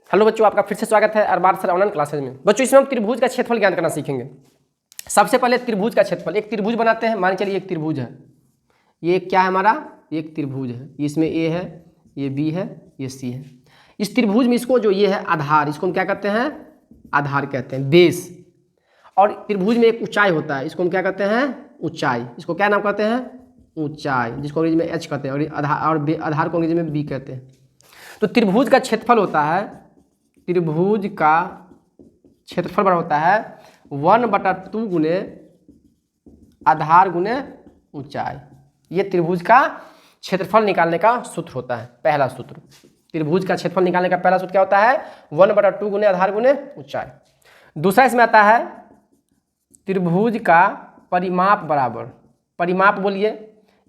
Hello बच्चों, आपका फिर से स्वागत है अरबाज सर ऑनलाइन क्लासेज में। बच्चों, इसमें हम त्रिभुज का क्षेत्रफल ज्ञान करना सीखेंगे। सबसे पहले त्रिभुज का क्षेत्रफल, एक त्रिभुज बनाते हैं। मान के चलिए एक त्रिभुज है, ये क्या है हमारा, एक त्रिभुज है। इसमें ए है, ये बी है, ये सी है। इस त्रिभुज में इसको जो ये है आधार, इसको हम क्या कहते हैं, आधार कहते हैं, बेस। और त्रिभुज में एक ऊंचाई होता है, इसको हम क्या कहते हैं, ऊंचाई। इसको क्या नाम कहते हैं, ऊंचाई, जिसको अंग्रेजी में एच कहते हैं, और आधार को अंग्रेजी में बी कहते हैं। तो त्रिभुज का क्षेत्रफल होता है, त्रिभुज का क्षेत्रफल बड़ा होता है 1/2 गुने आधार गुने ऊंचाई। ये त्रिभुज का क्षेत्रफल निकालने का सूत्र होता है, पहला सूत्र। त्रिभुज का क्षेत्रफल निकालने का पहला सूत्र क्या होता है, 1/2 गुने आधार गुने ऊंचाई। दूसरा इसमें आता है त्रिभुज का परिमाप बराबर, परिमाप बोलिए,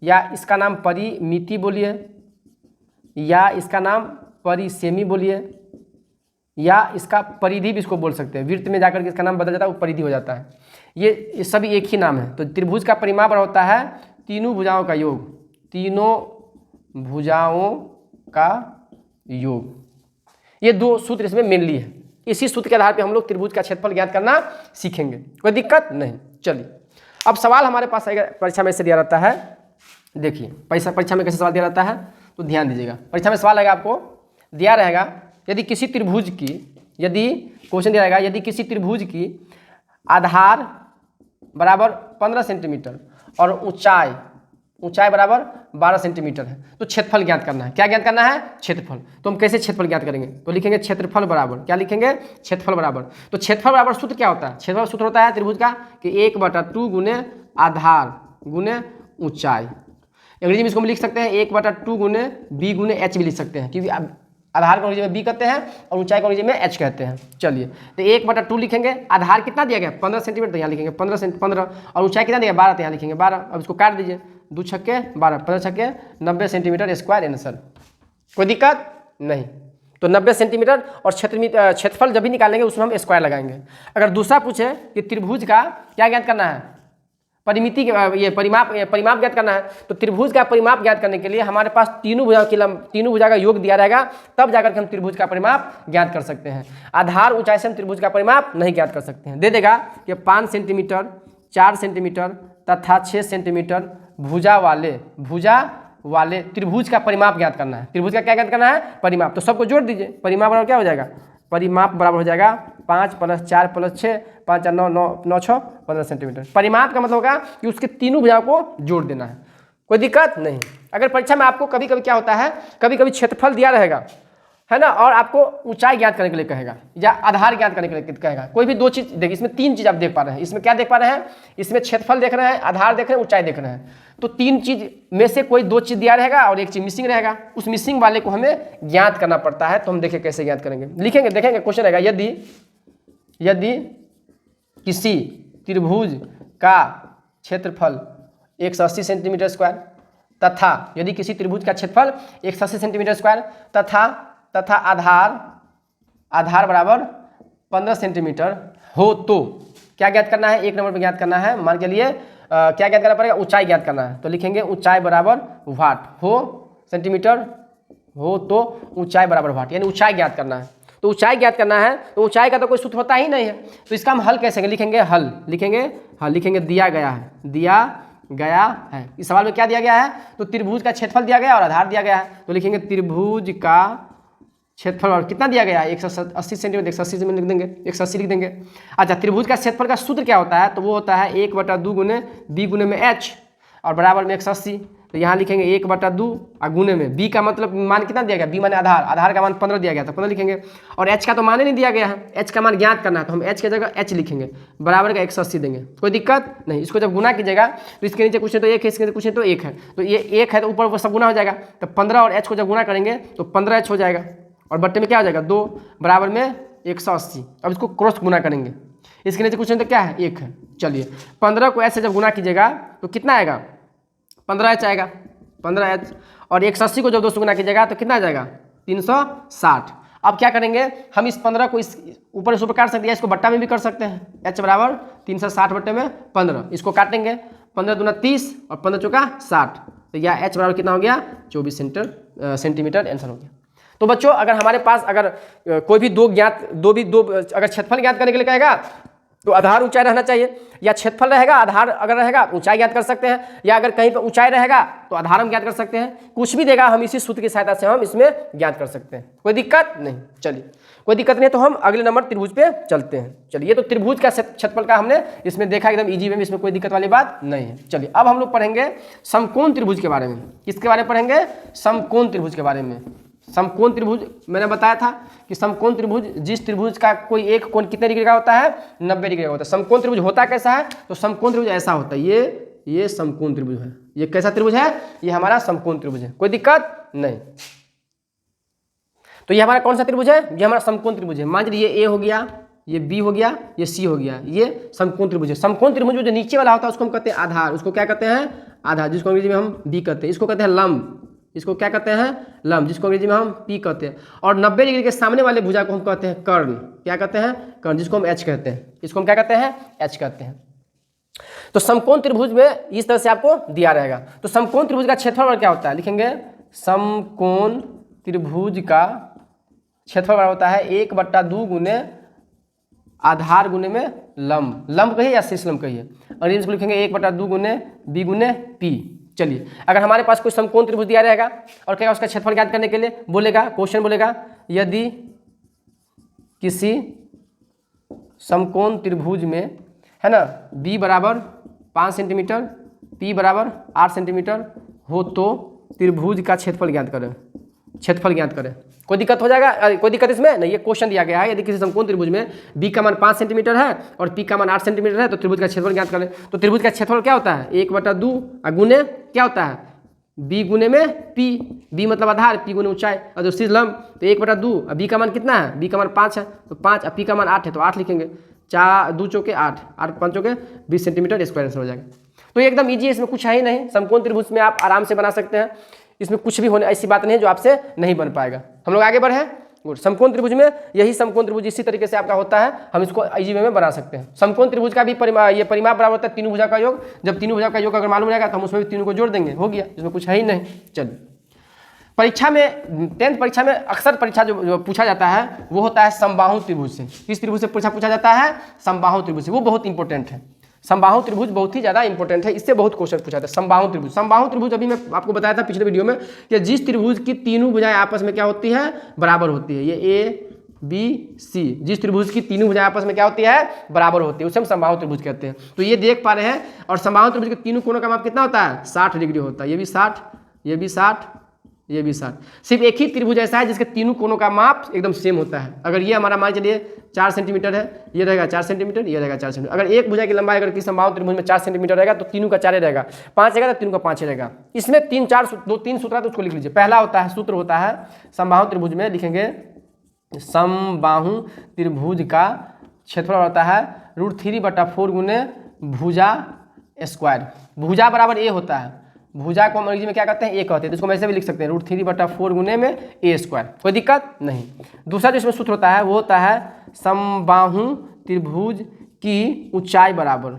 या इसका नाम परिमिति बोलिए, या इसका नाम परिसेमी बोलिए, या इसका परिधि भी इसको बोल सकते हैं। वृत्त में जाकर के इसका नाम बदल जाता है, वो परिधि हो जाता है। ये सभी एक ही नाम है। तो त्रिभुज का परिमाप होता है तीनों भुजाओं का योग, तीनों भुजाओं का योग। ये दो सूत्र इसमें मेनली है। इसी सूत्र के आधार पे हम लोग त्रिभुज का क्षेत्रफल ज्ञात करना सीखेंगे, कोई दिक्कत नहीं। चलिए, अब सवाल हमारे पास परीक्षा में से दिया रहता है। देखिए परीक्षा में कैसे सवाल दिया रहता है, तो ध्यान दीजिएगा। परीक्षा में सवाल आएगा, आपको दिया रहेगा, यदि किसी त्रिभुज की, यदि क्वेश्चन दिया रहेगा, यदि किसी त्रिभुज की आधार बराबर 15 सेंटीमीटर और ऊंचाई बराबर 12 सेंटीमीटर है, तो क्षेत्रफल ज्ञात करना है। क्या ज्ञात करना है, क्षेत्रफल। तो हम कैसे क्षेत्रफल ज्ञात करेंगे, तो लिखेंगे क्षेत्रफल बराबर, क्या लिखेंगे, क्षेत्रफल बराबर। तो क्षेत्रफल बराबर सूत्र क्या होता है, क्षेत्रफल सूत्र होता है त्रिभुज का कि 1/2 गुने आधार गुने ऊंचाई। अंग्रेजी में इसको हम लिख सकते हैं 1/2 गुने बी गुने एच भी लिख सकते हैं, क्योंकि आधार को अंग्रेजी में बी कहते हैं और ऊंचाई को अंग्रेजी में एच कहते हैं। चलिए, तो 1/2 लिखेंगे। आधार कितना दिया गया, 15 सेंटीमीटर, तो यहाँ लिखेंगे 15, और ऊंचाई कितना दिया, 12, तो यहाँ लिखेंगे 12। अब इसको काट दीजिए, 2 छक्के 12, 15 छक्के 90 सेंटीमीटर स्क्वायर आंसर। कोई दिक्कत नहीं। तो 90 सेंटीमीटर, और क्षेत्रफल जब भी निकालेंगे उसमें हम स्क्वायर लगाएंगे। अगर दूसरा पूछे कि त्रिभुज का क्या ज्ञात करना है, परिमिति के, ये परिमाप ज्ञात करना है, तो त्रिभुज का परिमाप ज्ञात करने के लिए हमारे पास तीनों भुजा का योग दिया रहेगा, तब जाकर के हम त्रिभुज का परिमाप ज्ञात कर सकते हैं। आधार ऊंचाई से हम त्रिभुज का परिमाप नहीं ज्ञात कर सकते हैं। दे देगा कि 5 सेंटीमीटर, 4 सेंटीमीटर तथा 6 सेंटीमीटर भुजा वाले त्रिभुज का परिमाप ज्ञात करना है। त्रिभुज का क्या ज्ञात करना है, परिमाप। तो सबको जोड़ दीजिए, परिमाप बराबर क्या हो जाएगा, परिमाप बराबर हो जाएगा 5 + 4 + 6, 5 × 9 = 15 सेंटीमीटर। परिमाप का मतलब होगा कि उसके तीनों भुजाओं को जोड़ देना है। कोई दिक्कत नहीं। अगर परीक्षा में आपको कभी कभी क्या होता है, कभी कभी क्षेत्रफल दिया रहेगा, है ना, और आपको ऊंचाई ज्ञात करने के लिए कहेगा या आधार ज्ञात करने के लिए कहेगा। कोई भी दो चीज़ देखिए, इसमें 3 चीज़ आप देख पा रहे हैं। इसमें क्या देख पा रहे हैं, इसमें क्षेत्रफल देख रहे हैं, आधार देख रहे हैं, ऊंचाई देख रहे हैं। तो 3 चीज़ में से कोई 2 चीज़ दिया रहेगा और एक चीज़ मिसिंग रहेगा। उस मिसिंग वाले को हमें ज्ञात करना पड़ता है। तो हम देखें कैसे ज्ञात करेंगे, लिखेंगे, देखेंगे। क्वेश्चन रहेगा, यदि किसी त्रिभुज का क्षेत्रफल 180 सेंटीमीटर स्क्वायर तथा, यदि किसी त्रिभुज का क्षेत्रफल 180 सेंटीमीटर स्क्वायर तथा आधार बराबर 15 सेंटीमीटर हो, तो क्या ज्ञात करना है, 1 नंबर पर ज्ञात करना है। मान के लिए क्या ज्ञात करना पड़ेगा, ऊंचाई ज्ञात करना है। तो लिखेंगे ऊंचाई बराबर वाट हो, सेंटीमीटर हो तो ऊंचाई बराबर वाट, यानी ऊंचाई ज्ञात करना है। तो ऊंचाई ज्ञात करना है, तो ऊंचाई का तो कोई सूत्र होता ही नहीं है। तो इसका हम हल कैसे लिखेंगे, हल लिखेंगे दिया गया है। इस सवाल में क्या दिया गया है, तो त्रिभुज का क्षेत्रफल दिया गया और आधार दिया गया है। तो लिखेंगे त्रिभुज का क्षेत्रफल, और कितना दिया गया है, 180 सेंटीमीटर, 180 में लिख देंगे, 180 लिख देंगे। अच्छा, त्रिभुज का क्षेत्रफल का सूत्र क्या होता है, तो वो होता है 1/2 गुने बी गुने में एच और बराबर में 180। तो यहाँ लिखेंगे 1/2 और गुने में बी का मतलब मान कितना दिया गया, बी माने आधार का मान 15 दिया गया, तो 15 लिखेंगे। और एच का तो मान ही नहीं दिया गया है, एच का मान ज्ञात करना है, तो हम एच की जगह एच लिखेंगे, बराबर का 180 देंगे। कोई दिक्कत नहीं। इसको जब गुना कीजिएगा तो इसके नीचे कुछ है तो 1 है, इसके नीचे कुछ है तो 1 है, तो ये 1 है तो ऊपर वो सब गुना हो जाएगा। तो 15 और एच को जब गुना करेंगे तो 15h हो जाएगा, और बट्टे में क्या हो जाएगा 2 बराबर में 180। अब इसको क्रॉस गुना करेंगे, इसके नीचे कुछ नहीं तो क्या है, 1 है। चलिए, 15 को ऐसे जब गुना कीजिएगा तो कितना आएगा, 15h आएगा, 15h। और 180 को जब 2 से गुना कीजिएगा तो कितना आ जाएगा, 360। अब क्या करेंगे, हम इस 15 को इस ऊपर से ऊपर काट सकते हैं, इसको बट्टा में भी कर सकते हैं। h बराबर 360 बट्टे में 15, इसको काटेंगे, 15 दूना 30 और 15 चौका 60। तो यह h बराबर कितना हो गया, 24 सेंटीमीटर आंसर हो गया। तो बच्चों अगर हमारे पास अगर कोई भी दो अगर क्षेत्रफल ज्ञात करने के लिए कहेगा तो आधार ऊंचाई रहना चाहिए, या क्षेत्रफल रहेगा आधार अगर रहेगा ऊंचाई ज्ञात कर सकते हैं, या अगर कहीं पर ऊंचाई रहेगा तो आधार हम ज्ञात कर सकते हैं। कुछ भी देगा हम इसी सूत्र की सहायता से हम इसमें ज्ञात कर सकते हैं। कोई दिक्कत नहीं। चलिए कोई दिक्कत नहीं है तो हम अगले नंबर त्रिभुज पे चलते हैं। चलिए ये तो त्रिभुज का क्षेत्रफल का हमने इसमें देखा, एकदम इजी वे में, इसमें कोई दिक्कत वाली बात नहीं है। चलिए अब हम लोग पढ़ेंगे समकोण त्रिभुज के बारे में। किसके बारे में पढ़ेंगे? समकोण त्रिभुज के बारे में। समकोण त्रिभुज मैंने बताया था कि समकोण त्रिभुज जिस त्रिभुज का कोई एक कोण कितने डिग्री का होता है? 90 डिग्री का होता है। समकोण त्रिभुज होता कैसा है? तो समकोण त्रिभुज ऐसा होता है, ये समकोण त्रिभुज है। ये कैसा त्रिभुज है? ये हमारा समकोण त्रिभुज है। कोई दिक्कत नहीं। तो ये हमारा कौन सा त्रिभुज है? ये हमारा समकोण त्रिभुज है। मान लीजिए ये ए हो गया, ये बी हो गया, ये सी हो गया, ये समकोण त्रिभुज है। समकोण त्रिभुज जो नीचे वाला होता है उसको हम कहते हैं आधार। उसको क्या कहते हैं? आधार, जिसको अंग्रेजी में हम बी कहते हैं। इसको कहते हैं लंब। इसको क्या कहते हैं? लंब, जिसको अंग्रेजी में हम पी कहते हैं। और 90 डिग्री के सामने वाले भुजा को हम कहते हैं कर्ण। क्या कहते हैं? कर्ण, जिसको हम एच कहते हैं। इसको हम क्या कहते हैं? एच कहते हैं। तो समकोण त्रिभुज में इस तरह से आपको दिया रहेगा। तो समकोण त्रिभुज का क्षेत्रफल क्या होता है? लिखेंगे समकोण त्रिभुज का क्षेत्रफल होता है 1/2 गुने आधार गुने में लंब। लंब कहिए या शीर्ष लंब कहिए। अंग्रेजी में लिखेंगे 1/2 गुने बी गुने पी। चलिए अगर हमारे पास कोई समकोण त्रिभुज दिया रहेगा और क्या उसका क्षेत्रफल ज्ञात करने के लिए बोलेगा, क्वेश्चन बोलेगा यदि किसी समकोण त्रिभुज में है ना b बराबर 5 सेंटीमीटर, p बराबर 8 सेंटीमीटर हो तो त्रिभुज का क्षेत्रफल ज्ञात करें। क्षेत्रफल ज्ञात करें। कोई दिक्कत हो जाएगा? कोई दिक्कत इसमें नहीं। ये क्वेश्चन दिया गया है, यदि किसी समकोण त्रिभुज में b का मान 5 सेंटीमीटर है और p का मान 8 सेंटीमीटर है तो त्रिभुज का क्षेत्रफल ज्ञात करें। तो त्रिभुज का क्षेत्रफल क्या होता है? 1/2 गुने क्या होता है? b गुने में p। b मतलब आधार, p गुने ऊंचाई, और जो शीर्ष लंब तो 1/2। अब b का मान कितना है? b का मान 5 है तो 5, अब p का मान 8 है तो 8 लिखेंगे। 4 2 चौके 8, 8 5 चौके 20 सेंटीमीटर स्क्वायर आंसर हो जाएगा। तो एकदम ईजी है, इसमें कुछ है ही नहीं। समकोण त्रिभुज में आप आराम से बना सकते हैं। इसमें कुछ भी होने ऐसी बात नहीं है जो आपसे नहीं बन पाएगा। हम लोग आगे बढ़े। गुड। समकोण त्रिभुज में यही समकोण त्रिभुज इसी तरीके से आपका होता है, हम इसको इजी वे में बना सकते हैं। समकोण त्रिभुज का भी परिमाप बराबर होता है तीनों भुजा का योग। जब तीनों भुजा का योग अगर मालूम रहेगा तो हम उसमें भी तीनों को जोड़ देंगे, हो गया। इसमें कुछ है ही नहीं। चलिए परीक्षा में 10th परीक्षा में अक्सर परीक्षा जो पूछा जाता है वो होता है समबाहु त्रिभुज से। किस त्रिभुज से पूछा जाता है? समबाहु त्रिभुज से। वो बहुत इंपॉर्टेंट है। समबाहु त्रिभुज बहुत ही ज़्यादा इंपॉर्टेंट है, इससे बहुत क्वेश्चन पूछा जाता है। समबाहु त्रिभुज। समबाहु त्रिभुज अभी मैं आपको बताया था पिछले वीडियो में कि जिस त्रिभुज की तीनों भुजाएं आपस में क्या होती है? बराबर होती है। ये ए बी सी, जिस त्रिभुज की तीनों भुजाएं आपस में क्या होती है? बराबर होती है, उसे हम समबाहु त्रिभुज कहते हैं। तो ये देख पा रहे हैं। और समबाहु त्रिभुज के तीनों कोणों का माप कितना होता है? 60 डिग्री होता है। ये भी 60, ये भी 60, ये भी 60। सिर्फ एक ही त्रिभुज ऐसा है जिसके तीनों कोणों का माप एकदम सेम होता है। अगर ये हमारा मान चलिए 4 सेंटीमीटर है, ये रहेगा 4 सेंटीमीटर, ये रहेगा 4 सेंटीमीटर। अगर एक भुजा की लंबाई अगर किसी समबाहु त्रिभुज में 4 सेंटीमीटर रहेगा तो तीनों का 4 रहेगा। 5 रहेगा तो तीनों का 5 रहेगा। इसमें 3 सूत्र है तो उसको लिख लीजिए। पहला होता है सूत्र होता है समबाहु त्रिभुज में, लिखेंगे समबाहु त्रिभुज का क्षेत्रफल होता है √3/4 गुने भुजा स्क्वायर। भुजा बराबर ए होता है। भुजा को हम अंग्रेजी में क्या कहते हैं? ए कहते हैं। तो इसको हम ऐसे भी लिख सकते हैं √3/4 गुने में ए स्क्वायर। कोई दिक्कत नहीं। दूसरा जो इसमें सूत्र होता है वो होता है समबाहु त्रिभुज की ऊंचाई बराबर।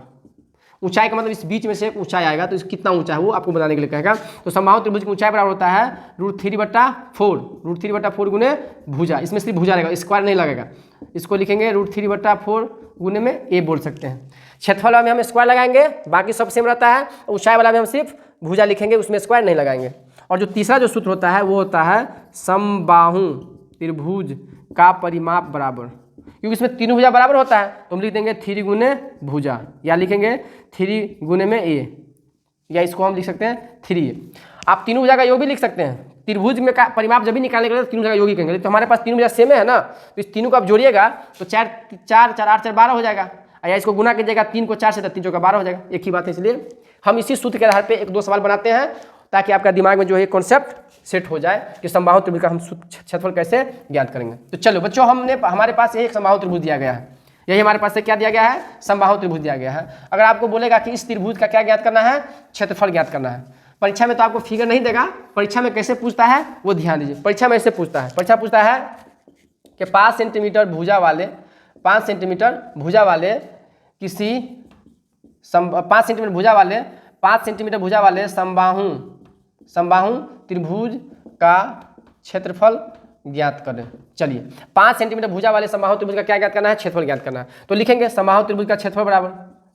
ऊंचाई का मतलब इस बीच में से एक ऊंचाई आएगा तो कितना ऊंचा है वो आपको बताने के लिए कहेगा। तो समबाहु त्रिभुज की ऊंचाई बराबर होता है √3/4 गुने भुजा। इसमें सिर्फ भुजा रहेगा, स्क्वायर नहीं लगेगा। इसको लिखेंगे √3/4 गुने में ए बोल सकते हैं। क्षेत्रफल में हम स्क्वायर लगाएंगे, बाकी सब सेम रहता है। ऊंचाई वाला में हम सिर्फ भुजा लिखेंगे, उसमें स्क्वायर नहीं लगाएंगे। और जो तीसरा जो सूत्र होता है वो होता है समबाहु त्रिभुज का परिमाप बराबर। क्योंकि इसमें तीनों भुजा बराबर होता है तो हम लिख देंगे 3 गुने भुजा, या लिखेंगे 3 गुने में ए, या इसको हम लिख सकते हैं 3a। आप तीनों भुजा का योग भी लिख सकते हैं। त्रिभुज में का परिमाप जब भी निकालने के लिए तीनों भुजा का योग ही कहेंगे। तो हमारे पास तीनों भुजा सेम है ना, तो इस तीनों को आप जोड़िएगा तो 4 4 8 4 12 हो जाएगा। या इसको गुना कीजिएगा 3 को 4 से तो 3 चौका 12 हो जाएगा। एक ही बात है। इसलिए हम इसी सूत्र के आधार पर 1-2 सवाल बनाते हैं ताकि आपका दिमाग में जो है कॉन्सेप्ट सेट हो जाए कि समबाहु त्रिभुज का हम क्षेत्रफल कैसे ज्ञात करेंगे। तो चलो बच्चों, हमारे पास एक समबाहु त्रिभुज दिया गया है। यही हमारे पास से क्या दिया गया है? समबाहु त्रिभुज दिया गया है। अगर आपको बोलेगा कि इस त्रिभुज का क्या ज्ञात करना है? क्षेत्रफल ज्ञात करना है। परीक्षा में तो आपको फिगर नहीं देगा, परीक्षा में कैसे पूछता है वो ध्यान दीजिए। परीक्षा में ऐसे पूछता है। परीक्षा पूछता है कि 5 सेंटीमीटर भुजा वाले किसी 5 सेंटीमीटर भुजा वाले समबाहु त्रिभुज का क्षेत्रफल ज्ञात करें। चलिए 5 सेंटीमीटर भुजा वाले समबाहु त्रिभुज का क्या ज्ञात करना है? क्षेत्रफल ज्ञात करना है। तो लिखेंगे समबाहु त्रिभुज का क्षेत्रफल बराबर,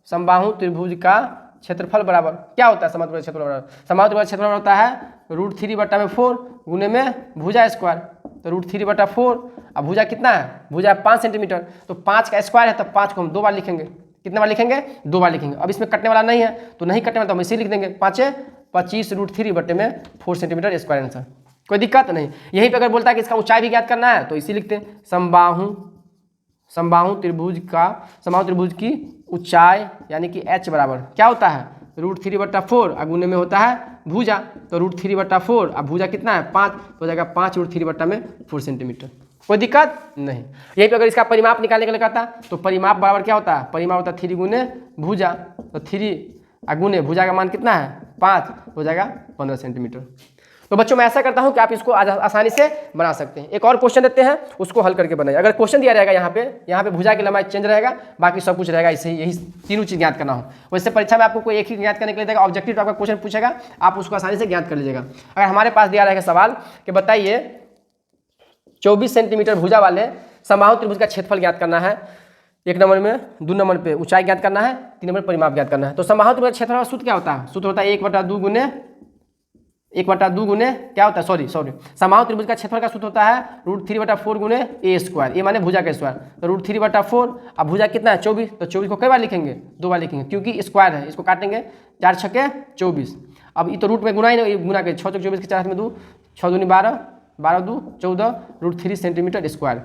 समबाहु त्रिभुज का क्षेत्रफल बराबर क्या होता है? समबाहु त्रिभुज का क्षेत्रफल बराबर, समबाहु त्रिभुज का क्षेत्रफल होता है √3/4 गुने में भुजा स्क्वायर। तो √3/4 अब भुजा कितना है? भुजा 5 सेंटीमीटर, तो 5 का स्क्वायर है, तो 5 को हम 2 बार लिखेंगे। कितने बार लिखेंगे? 2 बार लिखेंगे। अब इसमें कटने वाला नहीं है, तो नहीं कटने वाला तो हम इसे लिख देंगे 5 25 √3/4 सेंटीमीटर स्क्वायर आंसर। कोई दिक्कत नहीं। यहीं पे अगर बोलता है कि इसका ऊंचाई भी ज्ञात करना है तो इसी लिखते हैं, समबाहु त्रिभुज की ऊंचाई यानी कि h बराबर क्या होता है? √3/4 और गुने में होता है भुजा, तो √3/4 अब भुजा कितना है? 5, तो हो जाएगा 5 √3/4 सेंटीमीटर। कोई दिक्कत नहीं। यहीं पे अगर इसका परिमाप निकालने के लिए कहता तो परिमाप बराबर क्या होता है? परिमाप होता है 3 गुने भुजा, तो 3 गुने भुजा का मान कितना है? 5, हो जाएगा 15 सेंटीमीटर। तो बच्चों मैं ऐसा करता हूं कि आप इसको आसानी से बना सकते हैं। एक और क्वेश्चन देते हैं, उसको हल करके बनाइए। अगर क्वेश्चन दिया रहेगा यहाँ पे भुजा की लंबाई चेंज रहेगा, बाकी सब कुछ रहेगा इसे, यही तीनों चीज़ ज्ञात करना हो। वैसे परीक्षा में आपको कोई एक ही ज्ञात करने के लिए देगा, ऑब्जेक्टिव आपका क्वेश्चन पूछेगा, आप उसको आसानी से ज्ञात कर लीजिएगा। अगर हमारे पास दिया रहेगा सवाल कि बताइए 24 सेंटीमीटर भुजा वाले समबाहु त्रिभुज का क्षेत्रफल ज्ञात करना है, 1 नंबर में, 2 नंबर पे ऊंचाई ज्ञात करना है, 3 नंबर परिमाप ज्ञात करना है। तो समबाहु त्रिभुज का क्षेत्रफल सूत्र क्या होता है? सूत्र होता है 1/2 गुने क्या होता है? सॉरी समबाहु त्रिभुज का क्षेत्रफल का सूत्र होता है √3/4 गुने a स्क्वायर, ये माने भुजा का स्क्वायर। तो √3/4 अब भुजा कितना है? 24, तो 24 को कई बार लिखेंगे? 2 बार लिखेंगे, क्योंकि स्क्वायर है, इसको काटेंगे 4 छक्के 24। अब ये तो रूट में गुना ही नहीं, गुना के 6 चौक 24 के 4 हाथ में 2, 6 दूनी 12, 12 2 14 √3 सेंटीमीटर स्क्वायर।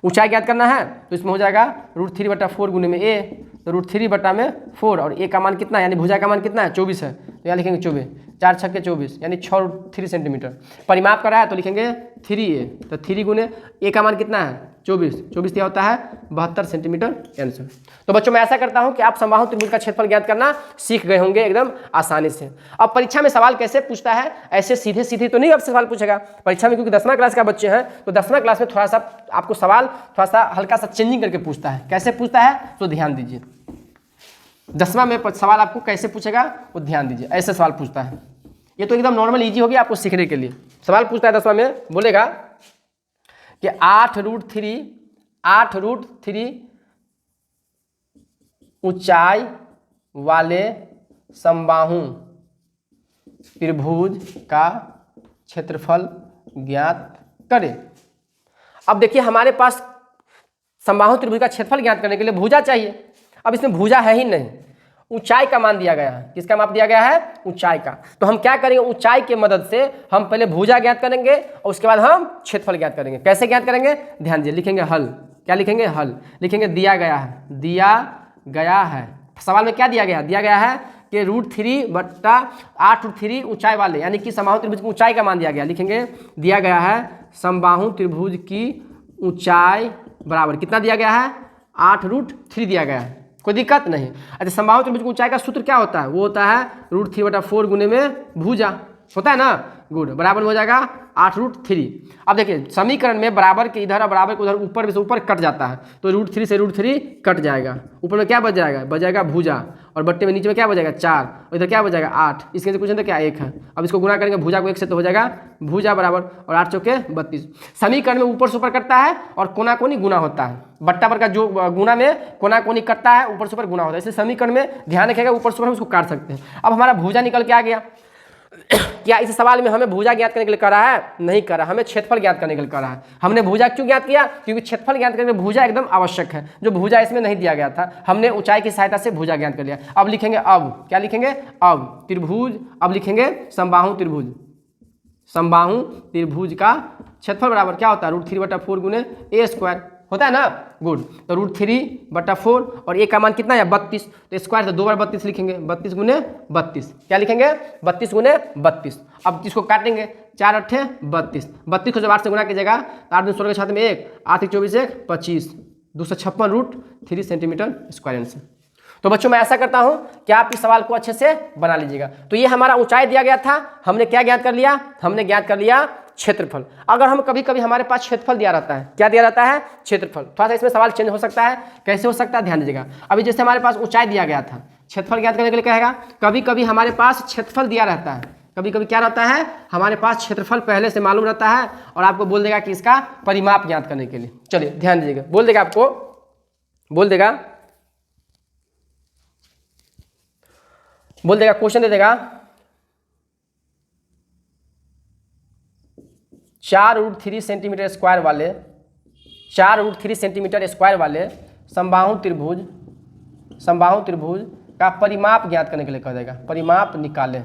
ऊंचाई ज्ञात करना है तो इसमें हो जाएगा √3/4 गुने में a, तो √3/4 और a का मान कितना है? यानी भुजा का मान कितना है? 24 है, तो यहाँ लिखेंगे 24, 4 छक्के 24 यानी 6 √3 सेंटीमीटर। परिमाप करा है तो लिखेंगे 3a, तो 3 गुने a का मान कितना है? 24 दिया होता है 72 सेंटीमीटर आंसर। तो बच्चों मैं ऐसा करता हूं कि आप समबाहु त्रिभुज का क्षेत्रफल ज्ञात करना सीख गए होंगे एकदम आसानी से। अब परीक्षा में सवाल कैसे पूछता है? ऐसे सीधे सीधे तो नहीं आपसे सवाल पूछेगा परीक्षा में, क्योंकि 10वां क्लास का बच्चे हैं, तो 10वां क्लास में थोड़ा सा आपको सवाल थोड़ा सा हल्का सा चेंजिंग करके पूछता है। कैसे पूछता है तो ध्यान दीजिए, 10वां में सवाल आपको कैसे पूछेगा वो ध्यान दीजिए। ऐसे सवाल पूछता है, ये तो एकदम नॉर्मल ईजी हो गया आपको सीखने के लिए। सवाल पूछता है 10वां में, बोलेगा कि 8√3 ऊंचाई वाले समबाहु त्रिभुज का क्षेत्रफल ज्ञात करें। अब देखिए हमारे पास समबाहु त्रिभुज का क्षेत्रफल ज्ञात करने के लिए भुजा चाहिए। अब इसमें भुजा है ही नहीं, ऊंचाई का मान दिया गया है। किसका माप दिया गया है? ऊंचाई का। तो हम क्या करेंगे? ऊंचाई के मदद से हम पहले भुजा ज्ञात करेंगे और उसके बाद हम क्षेत्रफल ज्ञात करेंगे। कैसे ज्ञात करेंगे? ध्यान दीजिए, लिखेंगे हल। क्या लिखेंगे? हल। लिखेंगे दिया गया है। सवाल में क्या दिया गया है? दिया गया है कि √3/8 ऊंचाई वाले यानी कि समबाहु त्रिभुज की ऊंचाई का मान दिया गया। लिखेंगे दिया गया है समबाहु त्रिभुज की ऊंचाई बराबर कितना दिया गया है? 8√3 दिया गया है। कोई दिक्कत नहीं। अच्छा समबाहु त्रिभुज की ऊंचाई का सूत्र क्या होता है? वो होता है √3/4 गुने में भुजा, होता है ना? गुड, बराबर हो जाएगा 8√3। अब देखिए समीकरण में बराबर के इधर और बराबर के उधर ऊपर से ऊपर कट जाता है, तो √3 से √3 कट जाएगा। ऊपर में क्या बच जाएगा? बच जाएगा भुजा, और बट्टे में नीचे में क्या बचेगा? 4, और इधर क्या बचेगा? 8। इसके कुछ नहीं क्या 1 है। अब इसको गुना करेंगे भुजा को 1 से तो हो जाएगा भुजा बराबर, और 8 चौके 32। समीकरण में ऊपर से ऊपर कटता है और कोना कोनी गुना होता है। बट्टा पर का जो गुना में कोना कोनी कटता है, ऊपर से ऊपर गुना होता है। इसलिए समीकरण में ध्यान रखिएगा, ऊपर से ऊपर हम उसको काट सकते हैं। अब हमारा भुजा निकल के आ गया। क्या इस सवाल में हमें भुजा ज्ञात करने के लिए करा है? नहीं करा, हमें क्षेत्रफल ज्ञात करने के लिए करा है। हमने भुजा क्यों ज्ञात किया? क्योंकि क्षेत्रफल ज्ञात करने के लिए भुजा एकदम आवश्यक है, जो भुजा इसमें नहीं दिया गया था। हमने ऊंचाई की सहायता से भुजा ज्ञात कर लिया। अब लिखेंगे, अब क्या लिखेंगे? अब त्रिभुज, अब लिखेंगे समबाहु त्रिभुज का क्षेत्रफल बराबर क्या होता है? √3/4 गुने a स्क्वायर, होता है ना? गुड, तो √3/4 और a का मान कितना है? 32, तो स्क्वायर से 2 बार 32 लिखेंगे, 32 गुने 32। क्या लिखेंगे? 32 गुने 32। अब इसको काटेंगे, 4 8 32, 32 को जब 8 से गुना कीजिएगा तो 8 16 के साथ में 1, 8 24 1 25, 256 √3 सेंटीमीटर स्क्वायर आंसर। तो बच्चों मैं ऐसा करता हूं कि आप इस सवाल को अच्छे से बना लीजिएगा। तो ये हमारा ऊंचाई दिया गया था, हमने क्या ज्ञात कर लिया? हमने ज्ञात कर लिया क्षेत्रफल। अगर हम कभी कभी हमारे पास क्षेत्रफल दिया रहता है, क्या दिया रहता है? क्षेत्रफल। थोड़ा सा इसमें सवाल चेंज हो सकता है। कैसे हो सकता है? ध्यान दीजिएगा। अभी जैसे हमारे पास ऊंचाई दिया गया था, क्षेत्रफल ज्ञात करने के लिए कहेगा। कभी कभी हमारे पास क्षेत्रफल दिया रहता है, कभी कभी क्या रहता है, हमारे पास क्षेत्रफल पहले से मालूम रहता है और आपको बोल देगा कि इसका परिमाप ज्ञात करने के लिए। चलिए ध्यान दीजिएगा, बोल देगा आपको, बोल देगा क्वेश्चन दे देगा 4√3 सेंटीमीटर स्क्वायर वाले 4√3 सेंटीमीटर स्क्वायर वाले समबाहु त्रिभुज का परिमाप ज्ञात करने के लिए कह देगा। परिमाप निकालें,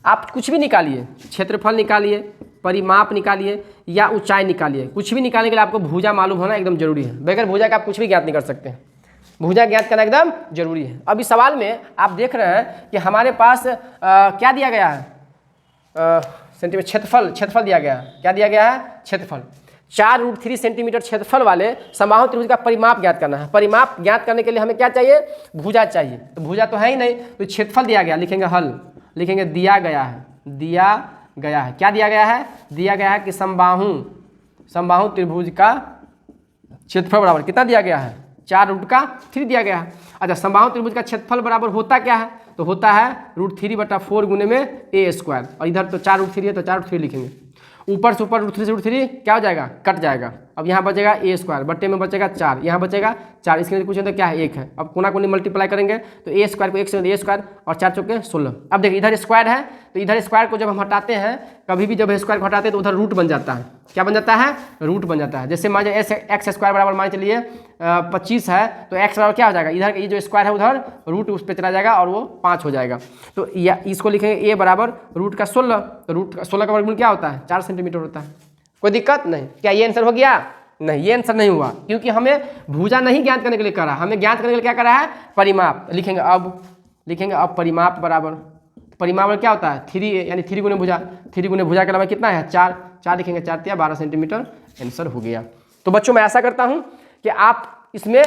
आप कुछ भी निकालिए, क्षेत्रफल निकालिए, परिमाप निकालिए या ऊंचाई निकालिए, कुछ भी निकालने के लिए आपको भुजा मालूम होना एकदम जरूरी है। बगैर भुजा का आप कुछ भी ज्ञात नहीं कर सकते हैं, भुजा ज्ञात करना एकदम जरूरी है। अभी सवाल में आप देख रहे हैं कि हमारे पास क्या दिया गया है, सेंटीमीटर क्षेत्रफल दिया गया है। क्या दिया गया है, क्षेत्रफल। 4√3 सेंटीमीटर क्षेत्रफल वाले समबाहु त्रिभुज का परिमाप ज्ञात करना है। परिमाप ज्ञात करने के लिए हमें क्या चाहिए, भुजा चाहिए। तो भुजा तो है ही नहीं, तो क्षेत्रफल दिया गया, लिखेंगे हल, लिखेंगे दिया गया है। क्या दिया गया है, दिया गया है कि समबाहु त्रिभुज का क्षेत्रफल बराबर कितना दिया गया है, 4√3 दिया गया है। अच्छा, समबाहु त्रिभुज का क्षेत्रफल बराबर होता क्या है, तो होता है √3/4 गुने में a²। और इधर तो 4√3 है तो 4√3 लिखेंगे। ऊपर से ऊपर √3 क्या हो जाएगा, कट जाएगा। अब यहाँ बचेगा a² बट्टे में बचेगा 4, यहाँ बचेगा 4, इसके लिए कुछ तो क्या है 1 है। अब कोना कोनी मल्टीप्लाई करेंगे तो a² को 1 से a² और 4 चौके 16। अब देखिए इधर स्क्वायर है, तो इधर स्क्वायर को जब हम हटाते हैं, कभी भी जब स्क्वायर को हटाते हैं तो उधर रूट बन जाता है। क्या बन जाता है, रूट बन जाता है। जैसे मान लीजिए x² बराबर मान चलिए 25 है, तो x बराबर क्या हो जाएगा, इधर ये जो स्क्वायर है उधर रूट उस पर चला जाएगा और वो 5 हो जाएगा। तो इसको लिखेंगे a बराबर रूट का 16। तो रूट का 16 का वर्गमूल क्या होता है, 4 सेंटीमीटर होता है। कोई दिक्कत नहीं। क्या ये आंसर हो गया, नहीं ये आंसर नहीं हुआ, क्योंकि हमें भुजा नहीं ज्ञात करने के लिए करा, हमें ज्ञात करने के लिए क्या करा है, परिमाप। लिखेंगे अब परिमाप बराबर, परिमाप क्या होता है 3 यानी 3 गुने भुजा, 3 गुने भुजा के अलावा कितना है 4 लिखेंगे, 4 या 12 सेंटीमीटर आंसर हो गया। तो बच्चों मैं ऐसा करता हूँ कि आप इसमें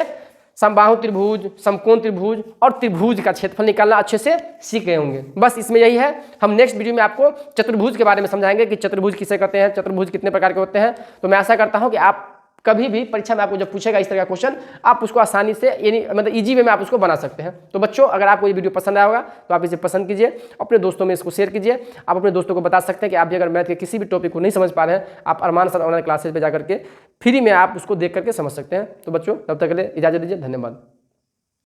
समबाहु त्रिभुज, समकोण त्रिभुज और त्रिभुज का क्षेत्रफल निकालना अच्छे से सीख गए होंगे। बस इसमें यही है। हम नेक्स्ट वीडियो में आपको चतुर्भुज के बारे में समझाएंगे कि चतुर्भुज किसे कहते हैं, चतुर्भुज कितने प्रकार के होते हैं। तो मैं ऐसा करता हूं कि आप कभी भी परीक्षा में आपको जब पूछेगा इस तरह का क्वेश्चन, आप उसको आसानी से यानी मतलब इजी वे में आप उसको बना सकते हैं। तो बच्चों अगर आपको ये वीडियो पसंद आया होगा तो आप इसे पसंद कीजिए, अपने दोस्तों में इसको शेयर कीजिए। आप अपने दोस्तों को बता सकते हैं कि आप भी अगर मैथ के किसी भी टॉपिक को नहीं समझ पा रहे हैं, आप अरमान सर ऑनलाइन क्लासेज पे जा करके फ्री में आप उसको देख करके समझ सकते हैं। तो बच्चों तब तक के लिए इजाजत दीजिए, धन्यवाद।